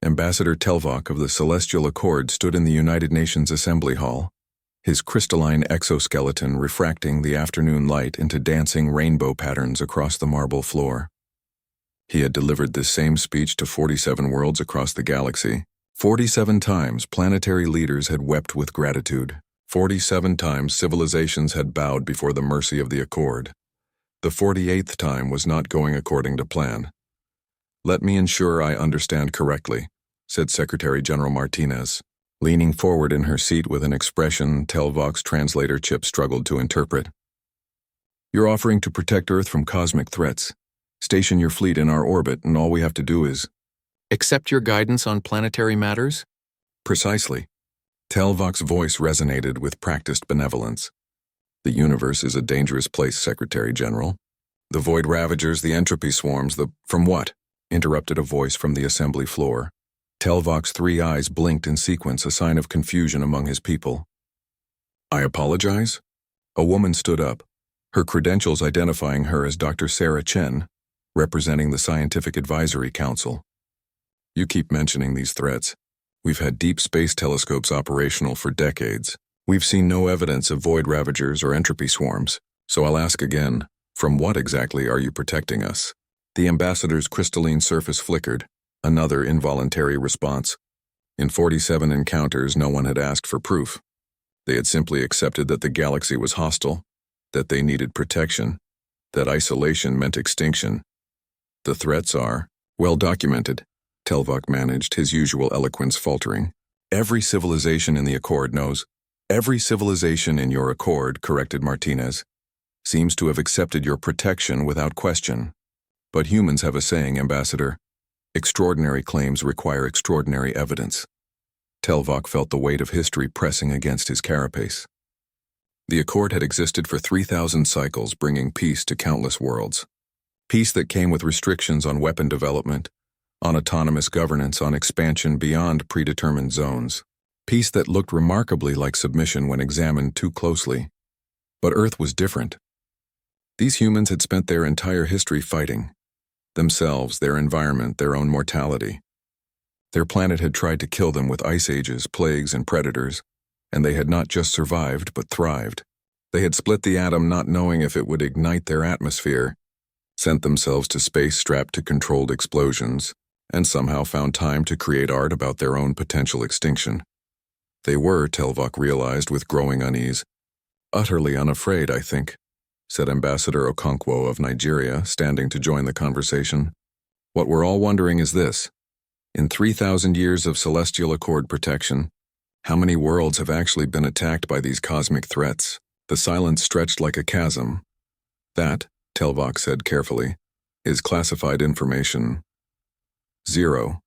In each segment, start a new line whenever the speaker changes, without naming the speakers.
Ambassador Telvok of the Celestial Accord stood in the United Nations Assembly Hall, his crystalline exoskeleton refracting the afternoon light into dancing rainbow patterns across the marble floor. He had delivered this same speech to 47 worlds across the galaxy. 47 times planetary leaders had wept with gratitude. 47 times civilizations had bowed before the mercy of the Accord. The 48th time was not going according to plan. "Let me ensure I understand correctly," said Secretary General Martinez, leaning forward in her seat with an expression Telvok's translator chip struggled to interpret. "You're offering to protect Earth from cosmic threats. Station your fleet in our orbit, and all we have to do is accept your guidance on planetary matters?" "Precisely." Telvok's voice resonated with practiced benevolence. "The universe is a dangerous place, Secretary General. The void ravagers, the entropy swarms, From what?" interrupted a voice from the assembly floor. Telvok's 3 eyes blinked in sequence, a sign of confusion among his people. "I apologize?" A woman stood up, her credentials identifying her as Dr. Sarah Chen, representing the Scientific Advisory Council. "You keep mentioning these threats. We've had deep space telescopes operational for decades. We've seen no evidence of void ravagers or entropy swarms, so I'll ask again, from what exactly are you protecting us?" The ambassador's crystalline surface flickered, another involuntary response. In 47 encounters, no one had asked for proof. They had simply accepted that the galaxy was hostile, that they needed protection, that isolation meant extinction. "The threats are well documented," Telvok managed, his usual eloquence faltering. "Every civilization in the Accord knows." "Every civilization in your Accord," corrected Martinez, "seems to have accepted your protection without question. But humans have a saying, Ambassador. Extraordinary claims require extraordinary evidence." Telvok felt the weight of history pressing against his carapace. The Accord had existed for 3,000 cycles, bringing peace to countless worlds. Peace that came with restrictions on weapon development, on autonomous governance, on expansion beyond predetermined zones. Peace that looked remarkably like submission when examined too closely. But Earth was different. These humans had spent their entire history fighting. Themselves, their environment, their own mortality. Their planet had tried to kill them with ice ages, plagues, and predators, and they had not just survived but thrived. They had split the atom not knowing if it would ignite their atmosphere, sent themselves to space strapped to controlled explosions, and somehow found time to create art about their own potential extinction. They were, Telvok realized with growing unease, utterly unafraid, I think, said Ambassador Okonkwo of Nigeria, standing to join the conversation. "What we're all wondering is this. In 3,000 years of Celestial Accord protection, how many worlds have actually been attacked by these cosmic threats?" The silence stretched like a chasm. "That," Telvok said carefully, "is classified information." "0,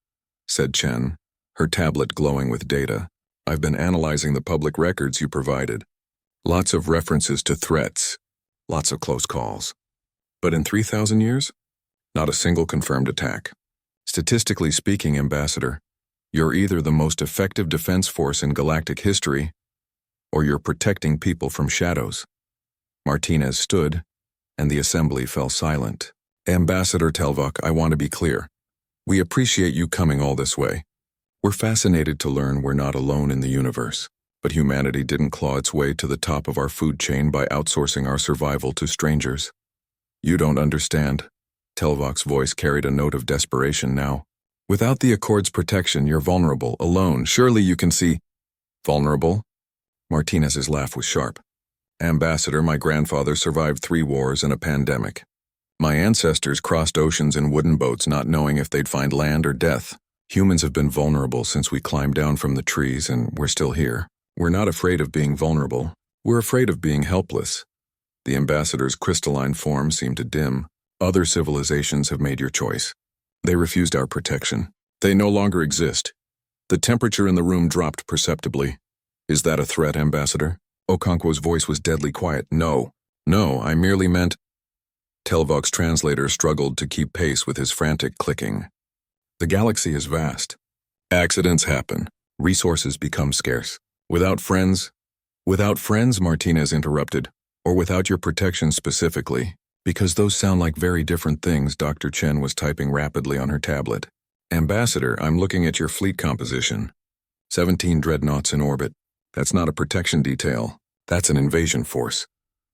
said Chen, her tablet glowing with data. "I've been analyzing the public records you provided. Lots of references to threats, lots of close calls. But in 3,000 years, not a single confirmed attack. Statistically speaking, Ambassador, you're either the most effective defense force in galactic history, or you're protecting people from shadows." Martinez stood, and the assembly fell silent. "Ambassador Telvok, I want to be clear. We appreciate you coming all this way. We're fascinated to learn we're not alone in the universe. But humanity didn't claw its way to the top of our food chain by outsourcing our survival to strangers. You don't understand." Telvok's voice carried a note of desperation now. "Without the Accord's protection, you're vulnerable, alone. Surely you can see—" "Vulnerable?" Martinez's laugh was sharp. "Ambassador, my grandfather survived 3 wars and a pandemic. My ancestors crossed oceans in wooden boats not knowing if they'd find land or death. Humans have been vulnerable since we climbed down from the trees, and we're still here. We're not afraid of being vulnerable. We're afraid of being helpless." The ambassador's crystalline form seemed to dim. "Other civilizations have made your choice. They refused our protection. They no longer exist." The temperature in the room dropped perceptibly. "Is that a threat, Ambassador?" Okonkwo's voice was deadly quiet. No, I merely meant—" Telvok's translator struggled to keep pace with his frantic clicking. "The galaxy is vast. Accidents happen. Resources become scarce. Without friends, Martinez interrupted, "or without your protection specifically, because those sound like very different things." Dr. Chen was typing rapidly on her tablet. Ambassador, I'm looking at your fleet composition. 17 dreadnoughts in orbit. That's not a protection detail. That's an invasion force.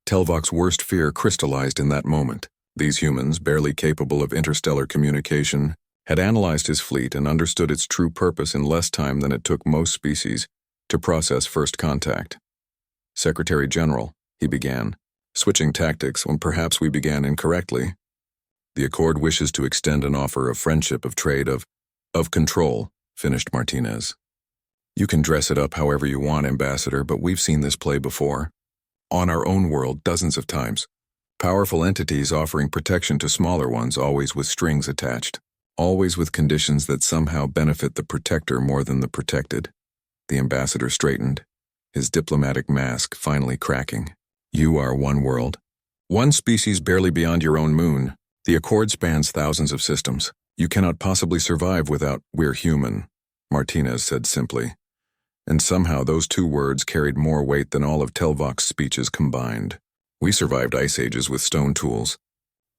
Telvok's worst fear crystallized in that moment. These humans, barely capable of interstellar communication, had analyzed his fleet and understood its true purpose in less time than it took most species to process first contact. Secretary General, he began, switching tactics when perhaps we began incorrectly. The Accord wishes to extend an offer of friendship, of trade, of control, finished Martinez. You can dress it up however you want, Ambassador, but we've seen this play before. On our own world, dozens of times. Powerful entities offering protection to smaller ones, always with strings attached. Always with conditions that somehow benefit the protector more than the protected. The ambassador straightened, his diplomatic mask finally cracking. You are one world. One species barely beyond your own moon. The Accord spans thousands of systems. You cannot possibly survive without "we're human," Martinez said simply. And somehow those two words carried more weight than all of Telvok's speeches combined. We survived ice ages with stone tools.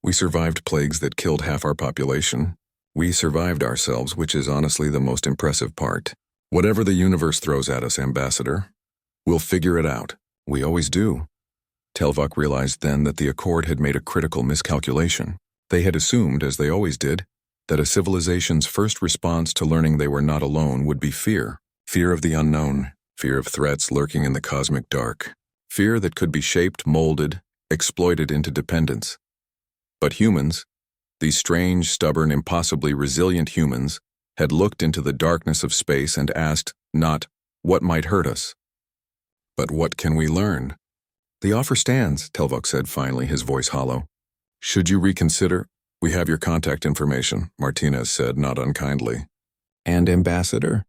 We survived plagues that killed half our population. We survived ourselves, which is honestly the most impressive part. Whatever the universe throws at us, Ambassador, we'll figure it out. We always do. Telvok realized then that the Accord had made a critical miscalculation. They had assumed, as they always did, that a civilization's first response to learning they were not alone would be fear. Fear of the unknown, fear of threats lurking in the cosmic dark. Fear that could be shaped, molded, exploited into dependence. But humans, these strange, stubborn, impossibly resilient humans, had looked into the darkness of space and asked, not, what might hurt us, but what can we learn? The offer stands, Telvok said finally, his voice hollow. Should you reconsider? We have your contact information, Martinez said, not unkindly. And Ambassador?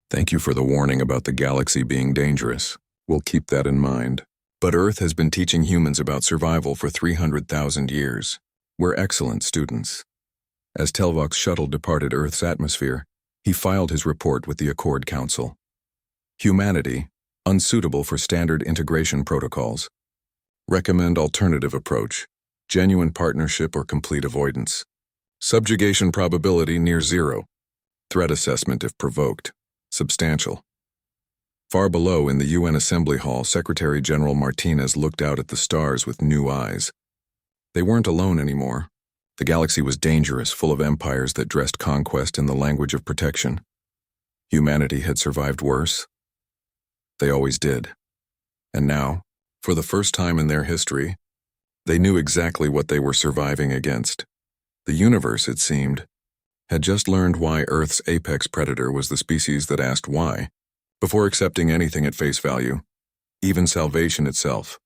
Thank you for the warning about the galaxy being dangerous. We'll keep that in mind. But Earth has been teaching humans about survival for 300,000 years. We're excellent students. As Telvok's shuttle departed Earth's atmosphere, he filed his report with the Accord Council. Humanity, unsuitable for standard integration protocols. Recommend alternative approach. Genuine partnership or complete avoidance. Subjugation probability near zero. Threat assessment if provoked. Substantial. Far below in the UN Assembly Hall, Secretary General Martinez looked out at the stars with new eyes. They weren't alone anymore. The galaxy was dangerous, full of empires that dressed conquest in the language of protection. Humanity had survived worse. They always did. And now, for the first time in their history, they knew exactly what they were surviving against. The universe, it seemed, had just learned why Earth's apex predator was the species that asked why, before accepting anything at face value, even salvation itself.